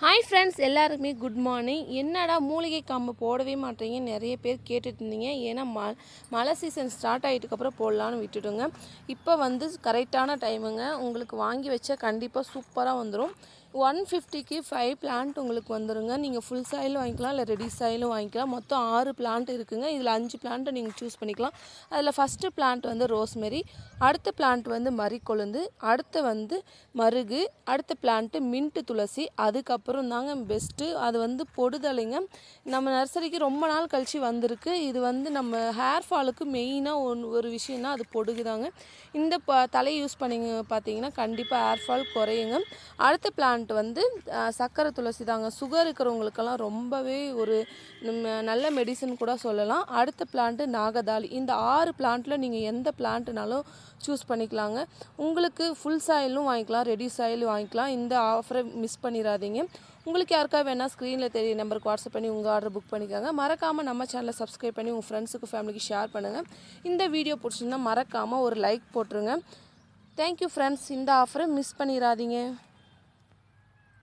Hi friends, எல்லாருக்குமே good morning. என்னடா மூலிகை காம்பு போடவே மாட்டீங்க நிறைய பேர் கேட்டுட்டு இருந்தீங்க. ஏன்னா மழை சீசன் ஸ்டார்ட் ஆகிட்டுக்கப்புறம் போடலான்னு விட்டுடுங்க. இப்போ கரெக்டான டைமுங்க. உங்களுக்கு வாங்கி வச்சா கண்டிப்பாக சூப்பராக வந்துடும். 150க்கு 5 பிளான்ட் உங்களுக்கு வந்துடுங்க. நீங்கள் ஃபுல் சாயிலும் வாங்கிக்கலாம், இல்லை ரெடி சாயிலும் வாங்கிக்கலாம். மொத்தம் 6 பிளான்ட் இருக்குங்க. இதில் 5 பிளான்ட்டை நீங்கள் சூஸ் பண்ணிக்கலாம். அதில் ஃபஸ்ட்டு பிளான்ட் ரோஸ்மெரி, அடுத்த பிளான்ட் மரிக்கொழுந்து, அடுத்து மருகு, அடுத்த பிளான்ட்டு மின்ட்டு துளசி. அதுக்கப்புறம் தாங்க பெஸ்ட்டு. அது பொடுதலைங்க. நம்ம நர்சரிக்கு ரொம்ப நாள் கழித்து வந்திருக்கு. இது நம்ம ஹேர் ஃபாலுக்கு மெயினாக ஒரு விஷயம்னா அது பொடுகுதாங்க. இந்த தலையை யூஸ் பண்ணிங்க பார்த்தீங்கன்னா கண்டிப்பாக ஹேர் ஃபால் குறையுங்க. அடுத்த பிளான்ட் சக்கரை துளசி தாங்க. சுகர் இருக்கிறவங்களுக்கெல்லாம் ரொம்பவே ஒரு நல்ல மெடிசன் கூட சொல்லலாம். அடுத்த பிளான்ட்டு நாகதாளி. இந்த 6 பிளான்ட்டில் நீங்கள் எந்த பிளான்ட்னாலும் சூஸ் பண்ணிக்கலாங்க. உங்களுக்கு ஃபுல் சாயிலும் வாங்கிக்கலாம், ரெடி சாயிலும் வாங்கிக்கலாம். இந்த ஆஃபரை மிஸ் பண்ணிடாதீங்க. உங்களுக்கு யாருக்காக வேணால் ஸ்க்ரீனில் தெரிய நம்பருக்கு வாட்ஸ்அப் பண்ணி உங்கள் ஆர்டர் புக் பண்ணிக்கோங்க. மறக்காமல் நம்ம சேனலை சப்ஸ்கிரைப் பண்ணி உங்கள் ஃப்ரெண்ட்ஸுக்கு ஃபேமிலிக்கு ஷேர் பண்ணுங்கள். இந்த வீடியோ பிடிச்சிருந்தா மறக்காமல் ஒரு லைக் போட்டுருங்க. Thank you friends. இந்த ஆஃபரை மிஸ் பண்ணிடாதீங்க.